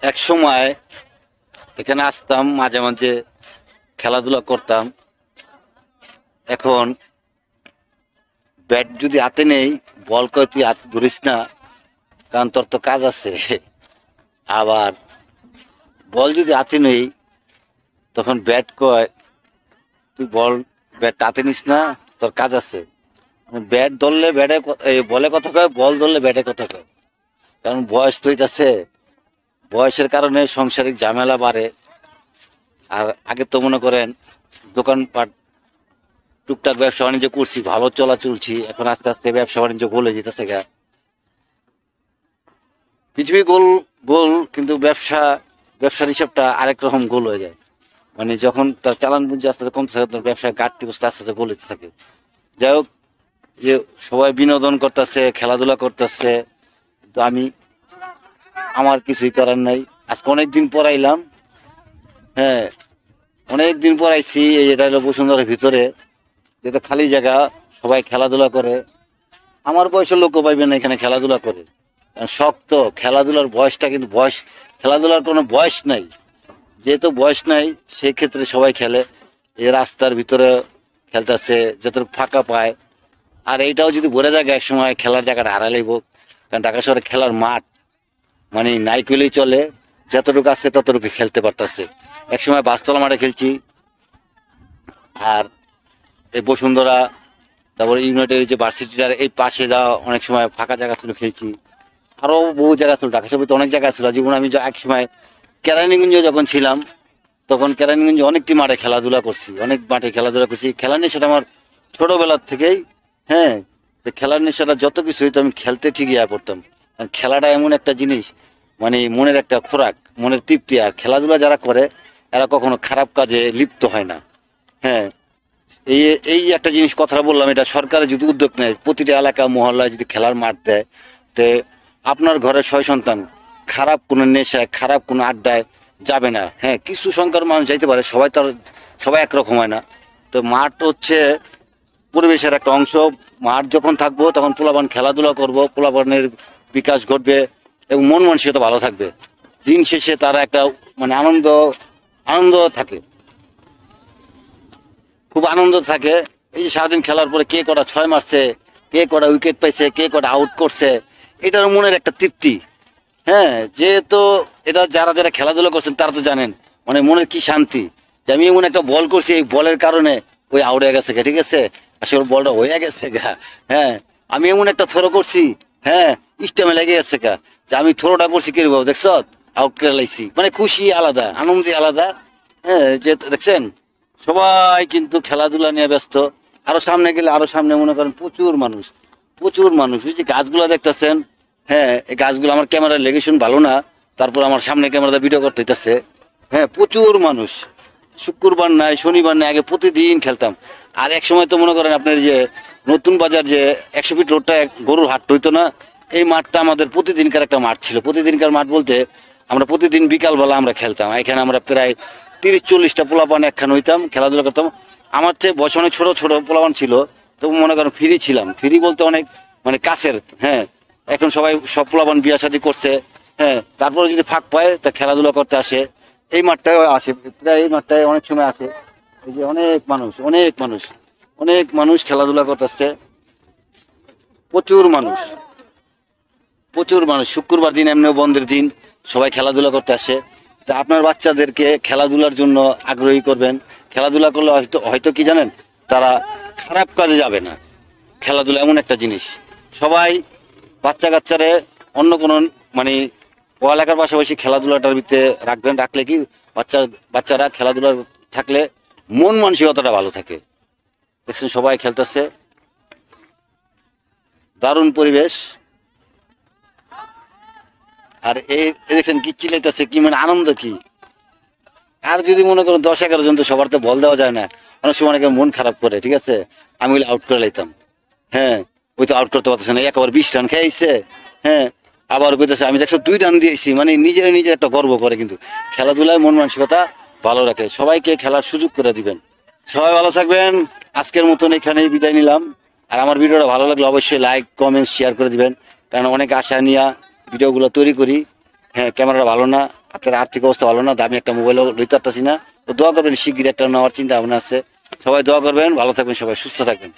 এক সময় এখানে আসতাম, মাঝে মাঝে খেলাধুলা করতাম। এখন ব্যাট যদি হাতে নেই, বল কয় তুই হাতে ধরিস না, কারণ তোর তো কাজ আছে। আবার বল যদি হাতে নেই, তখন ব্যাট কয় তুই ব্যাট হাতে নিস না, তোর কাজ আছে। ব্যাট ধরলে ব্যাটে বলে কথা কয়, বল ধরলে ব্যাটে কথা কয়। কারণ বয়স তো হইতাছে, বয়সের কারণে সাংসারিক ঝামেলা বাড়ে। আর আগে তো মনে করেন দোকানপাট টুকটাক ব্যবসা বাণিজ্য করছি, ভালো চলছি। এখন আস্তে আস্তে ব্যবসা বাণিজ্য গলে যেতেছে গা। পৃথিবী গোল গোল, কিন্তু ব্যবসার হিসাবটা আরেক রকম গোল হয়ে যায়। মানে যখন তার চালান পুঁজি আস্তে আস্তে কমতে থাকে, তার ব্যবসায় ঘাটতি বসতে আস্তে আস্তে গলে থাকে। যাই হোক, যে সবাই বিনোদন করতেছে, খেলাধুলা করতেছে, তো আমার কিছুই করার নাই। আজকে অনেকদিন পর আইলাম। হ্যাঁ, অনেকদিন পর আইছি। এটা হলো বসুন্ধরার ভিতরে, যেটা খালি জায়গা, সবাই খেলাধুলা করে। আমার বয়সের লোকও পাইবে না এখানে খেলাধুলা করে। শক্ত খেলাধুলার বয়সটা, কিন্তু খেলাধুলার কোনো বয়স নাই। যেহেতু বয়স নাই, সেই ক্ষেত্রে সবাই খেলে। এই রাস্তার ভিতরে খেলতেছে যতটুকু ফাঁকা পায়। আর এইটাও যদি ভরে থাকে, এক সময় খেলার জায়গাটা হারা লাগব। কারণ ঢাকা শহরে খেলার মাঠ মানে নাই কইলেই চলে। যতটুকু আছে ততটুকু খেলতে পারতেছে। এক সময় বাসতলা মাঠে খেলছি, আর এই বসুন্ধরা, তারপর ইউনাইটেড যে ভার্সিটিটার এই পাশে যাওয়া অনেক সময় ফাঁকা জায়গা ছিল, খেলছি। আরো বহু জায়গা ছিল, ঢাকা শহরে তো অনেক জায়গা ছিল। যেমন আমি এক সময় কেরানীগঞ্জ যখন ছিলাম, তখন কেরানীগঞ্জে অনেকটি মাঠে খেলাধুলা করছি, অনেক মাঠে খেলাধুলা করছি। খেলার নেশাটা আমার ছোটবেলার থেকেই। হ্যাঁ, তো খেলার নেশাটা যত কিছু হইতো, আমি খেলতে ঠিকই পড়তাম। কারণ খেলাটা এমন একটা জিনিস, মানে মনের একটা খোরাক, মনের তৃপ্তি। আর খেলাধুলা যারা করে, এরা কখনো খারাপ কাজে লিপ্ত হয় না। হ্যাঁ, এই এই একটা জিনিস কথাটা বললাম, এটা সরকারের যদি উদ্যোগ নেয়, প্রতিটা এলাকা মহল্লায় যদি খেলার মাঠ দেয়, তে আপনার ঘরের 6 সন্তান খারাপ কোনো নেশায়, খারাপ কোনো আড্ডায় যাবে না। হ্যাঁ, কিছু সংখ্যার মানুষ যাইতে পারে, সবাই একরকম হয় না। তো মাঠ হচ্ছে পরিবেশের একটা অংশ। মাঠ যখন থাকবো, তখন পোলাপান খেলাধুলা করব, পোলাপানের বিকাশ ঘটবে এবং মন মানসিকতা ভালো থাকবে। দিন শেষে তারা একটা মানে আনন্দ থাকে, খুব আনন্দ থাকে। এই যে সারাদিন খেলার পরে কে কটা 6 মারছে, কে কটা উইকেট পাইছে, কে কটা আউট করছে, এটার মনের একটা তৃপ্তি। হ্যাঁ, যেহেতু এটা যারা যারা খেলাধুলা করছেন তারা তো জানেন, মানে মনের কি শান্তি যে আমি এমন একটা বল করছি, এই বলের কারণে ওই আউট হয়ে গেছে, ঠিক আছে, আসলে বলটা হয়ে গেছে গা। হ্যাঁ, আমি এমন একটা থ্রো করছি, হ্যাঁ, স্টেমে লেগে গেছে গা, যে আমি থ্রোটা করছি কি বাবু, দেখছ আউট করে লাইছি, মানে খুশি আলাদা, আনন্দই আলাদা। হ্যাঁ, যে দেখছেন সবাই কিন্তু খেলাধুলা নিয়ে ব্যস্ত। আরো সামনে গেলে, আরো সামনে মনে করেন প্রচুর মানুষ, প্রচুর মানুষ। ওই যে গাছগুলো দেখতেছেন, হ্যাঁ, এই গাছগুলো আমার ক্যামেরার লেগেশন ভালো না, তারপর আমার সামনে ক্যামেরাতে ভিডিও করতে হইতেছে। হ্যাঁ, প্রচুর মানুষ। শুক্রবার নাই, শনিবার নাই, আগে প্রতিদিন খেলতাম। আর এক সময় তো মনে করেন আপনার যে নতুন বাজার যে 100 ফিট রোডটা গরুর হাট হইতো না, এই মাঠটা আমাদের প্রতিদিনকার একটা মাঠ ছিল। প্রতিদিনকার মাঠ বলতে আমরা প্রতিদিন বিকালবেলা আমরা খেলতাম। এখানে আমরা প্রায় 30-40টা পোলাপান একখান হইতাম, খেলাধুলা করতাম। আমার চেয়ে বয়স অনেক ছোট ছোট পোলাপান ছিল, তবু মনে করেন ফ্রি ছিলাম। ফ্রি বলতে অনেক মানে কাছের। হ্যাঁ, এখন সব পোলাপান বিয়া শাদী করছে। হ্যাঁ, তারপরে যদি ফাঁক পায় তা খেলাধুলা করতে আসে। এই মাঠটায় আসে, প্রায় এই মাঠটায় অনেক সময় আসে। এই যে অনেক মানুষ খেলাধুলা করতেছে, প্রচুর মানুষ, প্রচুর মানুষ। শুক্রবার দিন এমনিও বন্ধের দিন, সবাই খেলাধুলা করতে আসে। তা আপনার বাচ্চাদেরকে খেলাধুলার জন্য আগ্রহী করবেন। খেলাধুলা করলে হয়তো হয়তো কি জানেন, তারা খারাপ কাজে যাবে না। খেলাধুলা এমন একটা জিনিস, সবাই বাচ্চা কাচ্চারে অন্য কোনো মানে পড়ালেখার পাশাপাশি খেলাধুলাটার ভিতরে রাখবেন। রাখলে কি বাচ্চারা খেলাধুলার থাকলে মন মানসিকতাটা ভালো থাকে। দেখছেন সবাই খেলতেছে, দারুণ পরিবেশ। আর এই দেখছেন কি চিলাইতেছে, কি মানে আনন্দ কি। আর যদি মনে করুন 10-11 জন, তো সবার তো বল দেওয়া যায় না। অনেক সময় অনেকে মন খারাপ করে, ঠিক আছে, আমি আউট করে লাইতাম। হ্যাঁ, ওই তো আউট করতে পারতেছে না, একবার 20 রান খেয়েছে। হ্যাঁ, আবার কইতেছে আমি দেখছো 2 রান দিয়েছি, মানে নিজের একটা গর্ব করে। কিন্তু খেলাধুলায় মন মানসিকতা ভালো রাখে। সবাইকে খেলার সুযোগ করে দিবেন। সবাই ভালো থাকবেন। আজকের মতন এখানেই বিদায় নিলাম। আর আমার ভিডিওটা ভালো লাগলে অবশ্যই লাইক, কমেন্ট, শেয়ার করে দিবেন। কারণ অনেক আশা নিয়ে ভিডিওগুলো তৈরি করি। হ্যাঁ, ক্যামেরাটা ভালো না, আপনার আর্থিক অবস্থা ভালো না, দামি একটা মোবাইলও লইতে পারতেছি না। তো দোয়া করবেন, শিগগির একটা নেওয়ার চিন্তা ভাবনা আছে। সবাই দোয়া করবেন, ভালো থাকবেন, সবাই সুস্থ থাকবেন।